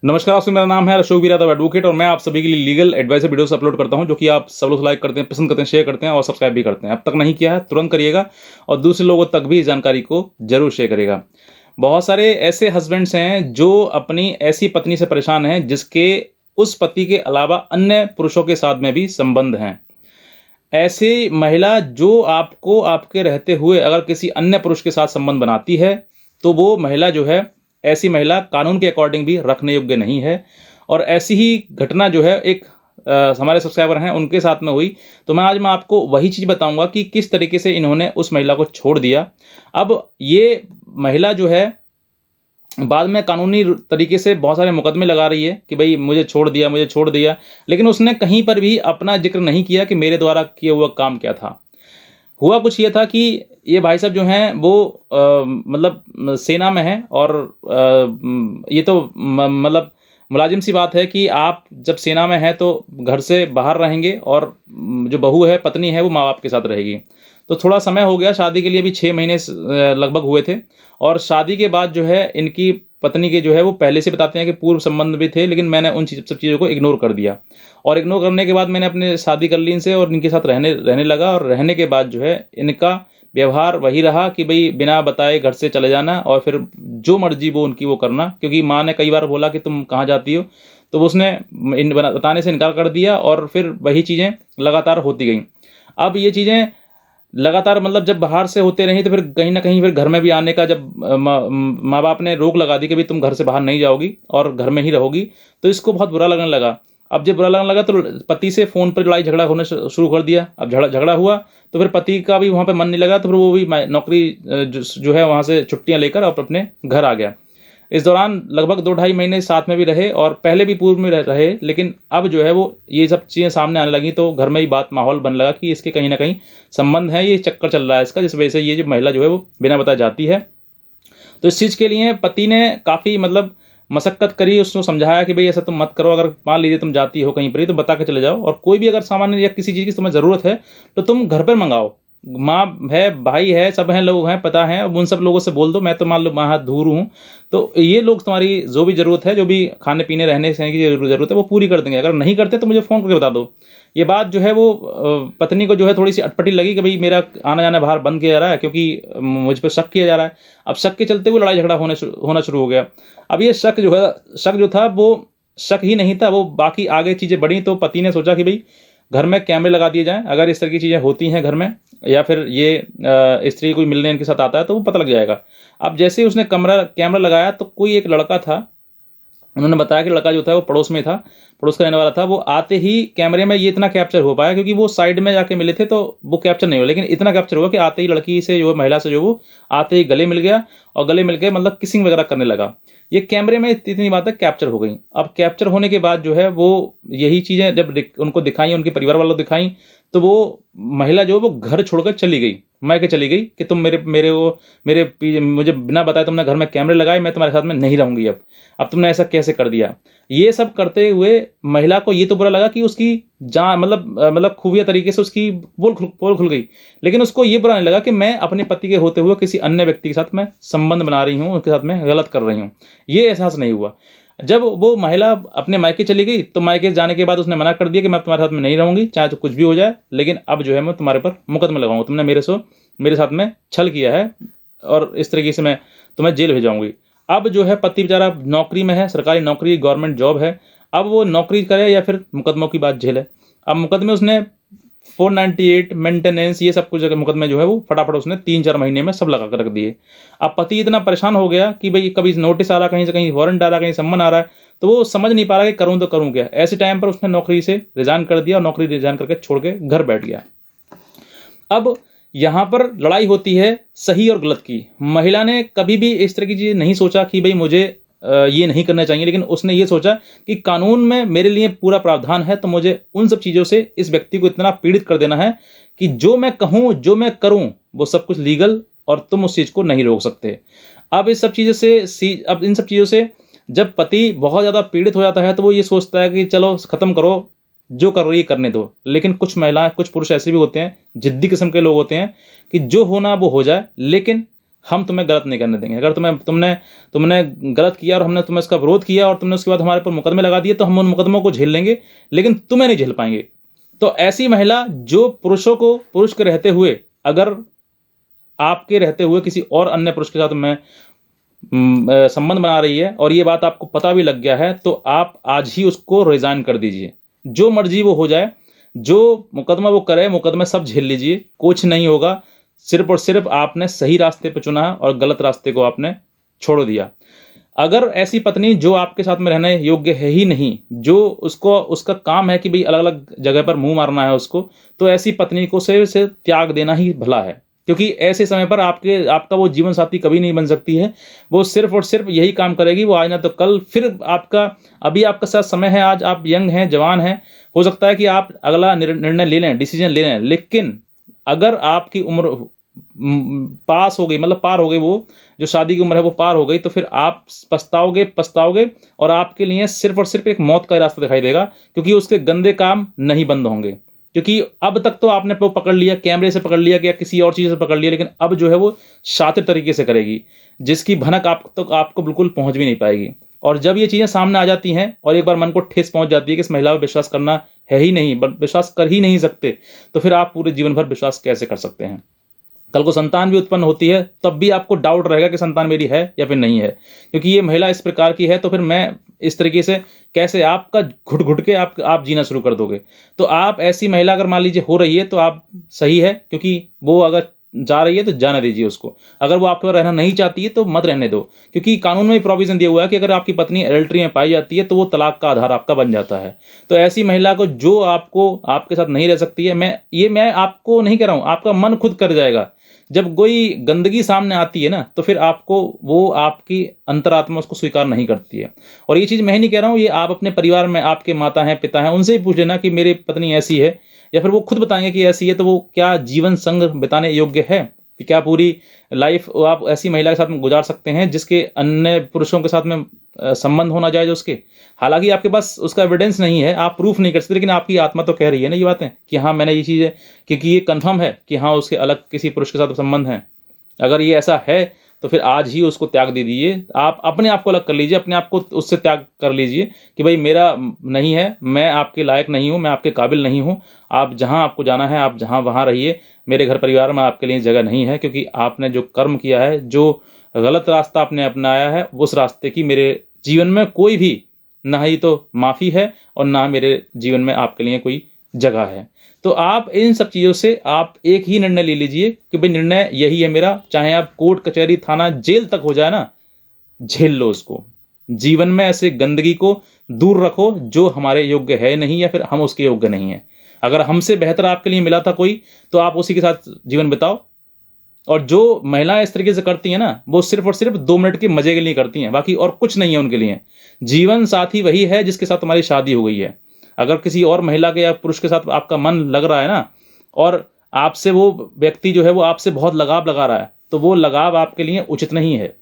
नमस्कार दोस्तों, मेरा नाम है अशोक वीरादेव एडवोकेट और मैं आप सभी के लिए लीगल एडवाइजर वीडियोस अपलोड करता हूं, जो कि आप सब लोग लाइक करते हैं, पसंद करते हैं, शेयर करते हैं और सब्सक्राइब भी करते हैं। अब तक नहीं किया है तुरंत करिएगा और दूसरे लोगों तक भी इस जानकारी को जरूर शेयर करिएगा। बहुत सारे ऐसे हस्बैंड्स हैं जो अपनी ऐसी पत्नी से परेशान हैं जिसके उस पति के अलावा अन्य पुरुषों के साथ में भी संबंध हैं। ऐसी महिला जो आपको आपके रहते हुए अगर किसी अन्य पुरुष के साथ संबंध बनाती है, तो वो महिला जो है, ऐसी महिला कानून के अकॉर्डिंग भी रखने योग्य नहीं है। और ऐसी ही घटना जो है एक हमारे सब्सक्राइबर हैं उनके साथ में हुई। तो मैं आपको वही चीज़ बताऊँगा कि किस तरीके से इन्होंने उस महिला को छोड़ दिया। अब ये महिला जो है बाद में कानूनी तरीके से बहुत सारे मुकदमे लगा रही है कि भई मुझे छोड़ दिया, मुझे छोड़ दिया। लेकिन उसने कहीं पर भी अपना ज़िक्र नहीं किया कि मेरे द्वारा किया हुआ काम क्या था। हुआ कुछ ये था कि ये भाई साहब जो हैं वो मतलब सेना में हैं और ये तो मतलब मुलाजिम सी बात है कि आप जब सेना में हैं तो घर से बाहर रहेंगे और जो बहू है, पत्नी है, वो माँ-बाप के साथ रहेगी। तो थोड़ा समय हो गया शादी के लिए, अभी 6 महीने लगभग हुए थे और शादी के बाद जो है इनकी पत्नी के जो है वो पहले से बताते हैं कि पूर्व संबंध भी थे, लेकिन मैंने उन सब चीज़ों को इग्नोर कर दिया। और इग्नोर करने के बाद मैंने अपने शादी कर ली इनसे और इनके साथ रहने रहने लगा और रहने के बाद जो है इनका व्यवहार वही रहा कि भई बिना बताए घर से चले जाना और फिर जो मर्ज़ी वो उनकी वो करना। क्योंकि माँ ने कई बार बोला कि तुम कहाँ जाती हो? तो उसने बताने से इनकार कर दिया और फिर वही चीज़ें लगातार होती गईं। अब ये चीज़ें लगातार मतलब जब बाहर से होते रहीं तो फिर कहीं न कहीं फिर घर में भी आने का जब माँ-बाप ने रोक लगा दी कि भई तुम घर से बाहर नहीं जाओगी और घर में ही रहोगी, तो इसको बहुत बुरा लगने लगा। अब जब बुरा लगने लगा तो पति से फ़ोन पर लड़ाई झगड़ा होना शुरू कर दिया। अब झगड़ा हुआ तो फिर पति का भी वहाँ पे मन नहीं लगा, तो फिर वो भी नौकरी जो है वहाँ से छुट्टियाँ लेकर अब अपने घर आ गया। इस दौरान लगभग 2 ढाई महीने साथ में भी रहे और पहले भी पूर्व में रहे, लेकिन अब जो है वो ये सब चीज़ें सामने आने लगी तो घर में ही माहौल बनने लगा कि इसके कहीं न कहीं संबंध है, ये चक्कर चल रहा है इसका, जिस वजह से ये जो महिला जो है वो बिना बताए जाती है। तो इस चीज़ के लिए पति ने काफ़ी मतलब मशक्कत करी, उसको समझाया कि भई ऐसा तुम मत करो, अगर मान लीजिए तुम जाती हो कहीं पर ही तो बता के चले जाओ और कोई भी अगर सामान या किसी चीज़ की तुम्हें ज़रूरत है, तो तुम घर पर मँगाओ। माँ है, भाई है, सब हैं, लोग हैं, पता है, अब उन सब लोगों से बोल दो, मैं तो मान लो वहाँ दूर हूँ, तो ये लोग तुम्हारी जो भी ज़रूरत है, जो भी खाने-पीने, रहने-सहने की ज़रूरत है, वो पूरी कर देंगे। अगर नहीं करते तो मुझे फ़ोन करके बता दो। ये बात जो है वो पत्नी को जो है थोड़ी-सी अटपटी लगी कि भई मेरा आना-जाना बाहर बंद किया जा रहा है क्योंकि मुझ पे शक किया जा रहा है। अब शक के चलते वो लड़ाई-झगड़ा होना शुरू हो गया। अब ये शक जो था वो शक ही नहीं था, वो बाकी आगे चीज़ें बढ़ी तो पति ने सोचा कि भई घर में कैमरे लगा दिए जाएँ, अगर इस तरह की चीज़ें होती हैं घर में या फिर ये स्त्री कोई मिलने इनके साथ आता है तो वो पता लग जाएगा। अब जैसे ही उसने कैमरा लगाया तो कोई एक लड़का था, उन्होंने बताया कि लड़का जो था वो पड़ोस में था, पड़ोस का रहने वाला था। वो आते ही कैमरे में ये इतना कैप्चर हो पाया क्योंकि वो साइड में जाके मिले थे तो वो कैप्चर नहीं हुआ, लेकिन इतना कैप्चर हुआ कि आते ही लड़की से जो है, महिला से जो वो आते ही गले मिल गया और गले मिल के मतलब किसिंग वगैरह करने लगा। ये कैमरे में इतनी बातें कैप्चर हो गई। अब कैप्चर होने के बाद जो है वो यही चीज़ें जब उनको दिखाई, उनके परिवार वालों को दिखाई, तो वो महिला जो है वो घर छोड़कर चली गई, मायके चली गई कि तुम मेरे मेरे वो मेरे पी मुझे बिना बताए तुमने घर में कैमरे लगाए, मैं तुम्हारे साथ में नहीं रहूँगी अब। अब तुमने ऐसा कैसे कर दिया? ये सब करते हुए महिला को ये तो बुरा लगा कि उसकी मतलब खुफिया तरीके से उसकी पोल खुल गई। लेकिन उसको ये बुरा नहीं लगा कि मैं अपने पति के होते हुए किसी अन्य व्यक्ति के साथ मैं संबंध बना रही हूँ, उनके साथ मैं गलत कर रही हूँ। ये एहसास नहीं हुआ। जब वो महिला अपने मायके चली गई, तो मायके जाने के बाद उसने मना कर दिया कि मैं तुम्हारे साथ में नहीं रहूँगी, चाहे तो कुछ भी हो जाए, लेकिन अब जो है मैं तुम्हारे पर मुकदमा लगाऊँगा। तुमने मेरे साथ में छल किया है और इस तरीके से मैं तुम्हें जेल भेजाऊँगी। अब जो है पति बेचारा नौकरी में है, सरकारी नौकरी, गवर्नमेंट जॉब है। अब वो नौकरी करे या फिर मुकदमों की बात झेले। अब मुकदमे उसने 498 मेंटेनेंस ये सब कुछ अगर मुकदमे जो है वो फटाफट उसने 3-4 महीने में सब लगा कर रख दिए। अब पति इतना परेशान हो गया कि भई कभी नोटिस आ रहा, कहीं से कहीं वारंट आ रहा, कहीं सम्मन आ रहा है, तो वो समझ नहीं पा रहा कि करूँ तो करूँ क्या? ऐसे टाइम पर उसने नौकरी से रिज़ाइन कर दिया और नौकरी रिज़ाइन करके छोड़ के घर बैठ गया। अब यहाँ पर लड़ाई होती है सही और गलत की। महिला ने कभी भी इस तरह की चीज़ नहीं सोचा कि भई मुझे ये नहीं करना चाहिए, लेकिन उसने ये सोचा कि कानून में मेरे लिए पूरा प्रावधान है, तो मुझे उन सब चीज़ों से इस व्यक्ति को इतना पीड़ित कर देना है कि जो मैं कहूँ, जो मैं करूँ, वो सब कुछ लीगल और तुम उस चीज़ को नहीं रोक सकते। अब अब इन सब चीज़ों से जब पति बहुत ज़्यादा पीड़ित हो जाता है, तो वो ये सोचता है कि चलो ख़त्म करो, जो कर रही है करने दो। लेकिन कुछ महिलाएँ, कुछ पुरुष ऐसे भी होते हैं, ज़िद्दी किस्म के लोग होते हैं कि जो होना वो हो जाए, लेकिन हम तुम्हें गलत नहीं करने देंगे। अगर तुमने गलत किया और हमने तुम्हें उसका विरोध किया और तुमने उसके बाद हमारे ऊपर मुकदमे लगा दिए, तो हम उन मुकदमों को झेल लेंगे, लेकिन तुम्हें नहीं झेल पाएंगे। तो ऐसी महिला जो पुरुष के रहते हुए, अगर आपके रहते हुए किसी और अन्य पुरुष के साथ में संबंध बना रही है और ये बात आपको पता भी लग गया है, तो आप आज ही उसको रिजाइन कर दीजिए। जो मर्जी वो हो जाए, जो मुकदमा वो करे, मुकदमे सब झेल लीजिए, कुछ नहीं होगा। सिर्फ और सिर्फ आपने सही रास्ते पर चुना और गलत रास्ते को आपने छोड़ दिया। अगर ऐसी पत्नी जो आपके साथ में रहने योग्य है ही नहीं, जो उसका काम है कि भाई अलग अलग जगह पर मुंह मारना है उसको, तो ऐसी पत्नी को से त्याग देना ही भला है। क्योंकि ऐसे समय पर आपका वो जीवन साथी कभी नहीं बन सकती है। वो सिर्फ और सिर्फ यही काम करेगी, वो आज ना तो कल फिर अभी आपका साथ समय है, आज आप यंग हैं, जवान हैं, हो सकता है कि आप अगला निर्णय ले लें, डिसीजन ले लें, लेकिन अगर आपकी उम्र पास हो गई, मतलब पार हो गई, वो जो शादी की उम्र है वो पार हो गई, तो फिर आप पछताओगे और आपके लिए सिर्फ और सिर्फ एक मौत का रास्ता दिखाई देगा। क्योंकि उसके गंदे काम नहीं बंद होंगे। क्योंकि अब तक तो आपने वो पकड़ लिया, कैमरे से पकड़ लिया या किसी और चीज से पकड़ लिया, लेकिन अब जो है वो शातिर तरीके से करेगी, जिसकी भनक आपको बिल्कुल पहुंच भी नहीं पाएगी। और जब ये चीजें सामने आ जाती हैं और एक बार मन को ठेस पहुंच जाती है कि इस महिला पर विश्वास करना है ही नहीं, विश्वास कर ही नहीं सकते, तो फिर आप पूरे जीवन भर विश्वास कैसे कर सकते हैं? कल को संतान भी उत्पन्न होती है, तब भी आपको डाउट रहेगा कि संतान मेरी है या फिर नहीं है। क्योंकि ये महिला इस प्रकार की है, तो फिर मैं इस तरीके से कैसे आपका घुट घुट के आप जीना शुरू कर दोगे? तो आप ऐसी महिला अगर मान लीजिए हो रही है तो आप सही है, क्योंकि वो अगर जा रही है तो जाने दीजिए उसको। अगर वो आपके पास रहना नहीं चाहती है तो मत रहने दो, क्योंकि कानून में प्रोविजन दिया हुआ है कि अगर आपकी पत्नी एडल्ट्री में पाई जाती है तो वो तलाक का आधार आपका बन जाता है। तो ऐसी महिला को जो आपके साथ नहीं रह सकती है, मैं आपको नहीं कह रहा हूं, आपका मन खुद कर जाएगा। जब कोई गंदगी सामने आती है ना, तो फिर वो आपकी अंतरात्मा उसको स्वीकार नहीं करती है। और ये चीज मैं ही नहीं कह रहा हूं, ये आप अपने परिवार में आपके माता हैं, पिता हैं, उनसे ही पूछ लेना कि मेरी पत्नी ऐसी है, या फिर वो खुद बताएंगे कि ऐसी है, तो वो क्या जीवन संग बिताने योग्य है? कि क्या पूरी लाइफ आप ऐसी महिला के साथ में गुजार सकते हैं जिसके अन्य पुरुषों के साथ में संबंध होना जायज उसके? हालांकि आपके पास उसका एविडेंस नहीं है, आप प्रूफ नहीं कर सकते, लेकिन आपकी आत्मा तो कह रही है ना ये बातें कि हाँ मैंने ये चीज़, क्योंकि ये कंफर्म है कि हाँ उसके अलग किसी पुरुष के साथ संबंध है। अगर ये ऐसा है तो फिर आज ही उसको त्याग दे दीजिए। आप अपने आप को अलग कर लीजिए, अपने आप को उससे त्याग कर लीजिए कि भाई मेरा नहीं है, मैं आपके लायक नहीं हूँ, मैं आपके काबिल नहीं हूँ। आप जहाँ आपको जाना है आप जहाँ वहाँ रहिए, मेरे घर परिवार में आपके लिए जगह नहीं है। क्योंकि आपने जो कर्म किया है, जो गलत रास्ता आपने अपनाया है, उस रास्ते की मेरे जीवन में कोई भी ना ही तो माफ़ी है और ना मेरे जीवन में आपके लिए कोई जगह है। तो आप इन सब चीज़ों से आप एक ही निर्णय ले लीजिए कि भाई निर्णय यही है मेरा, चाहे आप कोर्ट कचहरी थाना जेल तक हो जाए ना, झेल लो उसको। जीवन में ऐसे गंदगी को दूर रखो जो हमारे योग्य है नहीं, या फिर हम उसके योग्य नहीं है। अगर हमसे बेहतर आपके लिए मिला था कोई, तो आप उसी के साथ जीवन बिताओ। और जो महिलाएं इस तरीके से करती हैं ना, वो सिर्फ और सिर्फ 2 मिनट के मजे के लिए करती हैं, बाकी और कुछ नहीं है उनके लिए। जीवन साथी वही है जिसके साथ तुम्हारी शादी हो गई है। अगर किसी और महिला के या पुरुष के साथ आपका मन लग रहा है ना, और आपसे वो व्यक्ति जो है वो आपसे बहुत लगाव लगा रहा है, तो वो लगाव आपके लिए उचित नहीं है।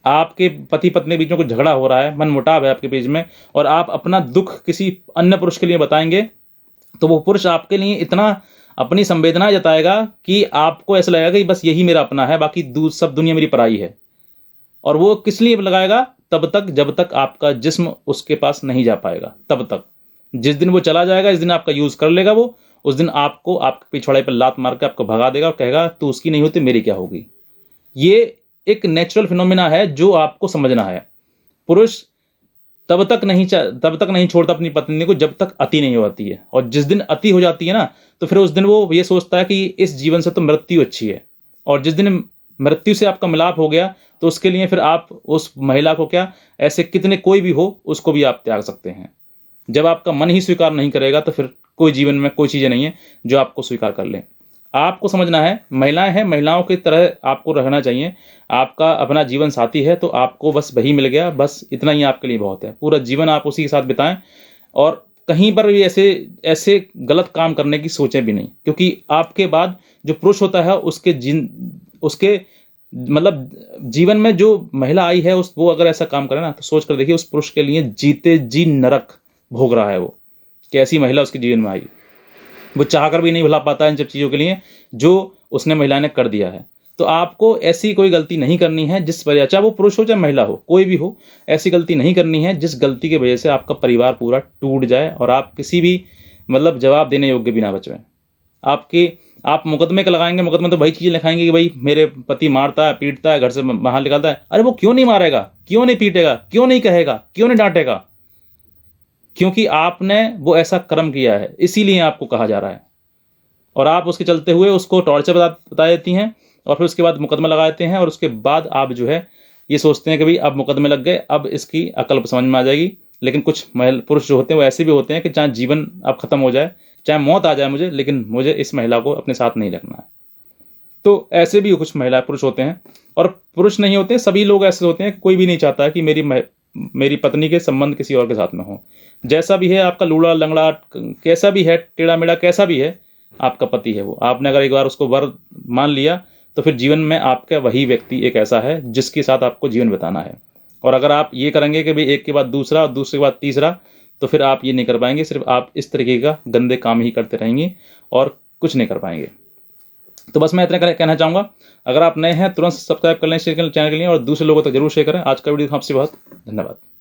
आपके पति पत्नी के बीच में कुछ झगड़ा हो रहा है, मन मुटाव है आपके बीच में, और आप अपना दुख किसी अन्य पुरुष के लिए बताएंगे, तो वो पुरुष आपके लिए इतना अपनी संवेदना जताएगा कि आपको ऐसा लगेगा कि बस यही मेरा अपना है, बाकी सब दुनिया मेरी पराई है। और वो किस लिए लगाएगा? तब तक जब तक आपका जिस्म उसके पास नहीं जा पाएगा, तब तक। जिस दिन वो चला जाएगा, इस दिन आपका यूज कर लेगा वो, उस दिन आपको आपके पिछवाड़े पर लात मार के आपको भगा देगा और कहेगा तू उसकी नहीं होती मेरी क्या होगी। ये एक नेचुरल फिनोमिना है जो आपको समझना है। पुरुष तब तक नहीं छोड़ता अपनी पत्नी को जब तक अति नहीं होती है। और जिस दिन अति हो जाती है ना, तो फिर उस दिन वो ये सोचता है कि इस जीवन से तो मृत्यु अच्छी है। और जिस दिन मृत्यु से आपका मिलाप हो गया, तो उसके लिए फिर आप उस महिला को क्या, ऐसे कितने कोई भी हो उसको भी आप त्याग सकते हैं। जब आपका मन ही स्वीकार नहीं करेगा, तो फिर कोई जीवन में कोई चीज़ें नहीं है जो आपको स्वीकार कर ले। आपको समझना है, महिलाएं हैं, महिलाओं की तरह आपको रहना चाहिए। आपका अपना जीवन साथी है तो आपको बस वही मिल गया, बस इतना ही आपके लिए बहुत है। पूरा जीवन आप उसी के साथ बिताएं और कहीं पर भी ऐसे गलत काम करने की सोचें भी नहीं। क्योंकि आपके बाद जो पुरुष होता है उसके मतलब जीवन में जो महिला आई है वो अगर ऐसा काम करे ना, तो सोच कर देखिए उस पुरुष के लिए जीते जी नरक भोग रहा है वो, कि ऐसी महिला उसके जीवन में आई। वो चाह कर भी नहीं भुला पाता है इन सब चीज़ों के लिए जो उसने महिला ने कर दिया है। तो आपको ऐसी कोई गलती नहीं करनी है जिस वजह, चाहे वो पुरुष हो चाहे महिला हो, कोई भी हो, ऐसी गलती नहीं करनी है जिस गलती की वजह से आपका परिवार पूरा टूट जाए और आप किसी भी मतलब जवाब देने योग्य भी ना बचें। आप मुकदमे का लगाएंगे, मुकदमे तो वही चीज़ें लिखाएंगे कि भाई मेरे पति मारता है, पीटता है, घर से बाहर निकालता है। अरे वो क्यों नहीं मारेगा, क्यों नहीं पीटेगा, क्यों नहीं कहेगा, क्यों नहीं डांटेगा? क्योंकि आपने वो ऐसा कर्म किया है, इसीलिए आपको कहा जा रहा है। और आप उसके चलते हुए उसको टॉर्चर बता देती हैं और फिर उसके बाद मुकदमा लगा देते हैं और उसके बाद आप जो है ये सोचते हैं कि भाई अब मुकदमे लग गए, अब इसकी अकल समझ में आ जाएगी। लेकिन कुछ पुरुष जो होते हैं वो ऐसे भी होते हैं कि चाहे जीवन अब खत्म हो जाए, चाहे मौत आ जाए मुझे, लेकिन मुझे इस महिला को अपने साथ नहीं रखना है। तो ऐसे भी कुछ महिला पुरुष होते हैं, और पुरुष नहीं होते, सभी लोग ऐसे होते हैं। कोई भी नहीं चाहता कि मेरी पत्नी के संबंध किसी और के साथ में हो। जैसा भी है आपका, लूड़ा लंगड़ा कैसा भी है, टेढ़ा मेढ़ा कैसा भी है, आपका पति है वो। आपने अगर एक बार उसको वर मान लिया तो फिर जीवन में आपका वही व्यक्ति एक ऐसा है जिसके साथ आपको जीवन बिताना है। और अगर आप ये करेंगे कि भाई एक के बाद दूसरा और दूसरे के बाद तीसरा, तो फिर आप ये नहीं कर पाएंगे। सिर्फ आप इस तरीके का गंदे काम ही करते रहेंगे और कुछ नहीं कर पाएंगे। तो बस मैं इतना कहना चाहूँगा, अगर आप नए हैं तुरंत सब्सक्राइब कर लें चैनल के लिए और दूसरे लोगों तक जरूर शेयर करें। आज का वीडियो आपसे बहुत धन्यवाद।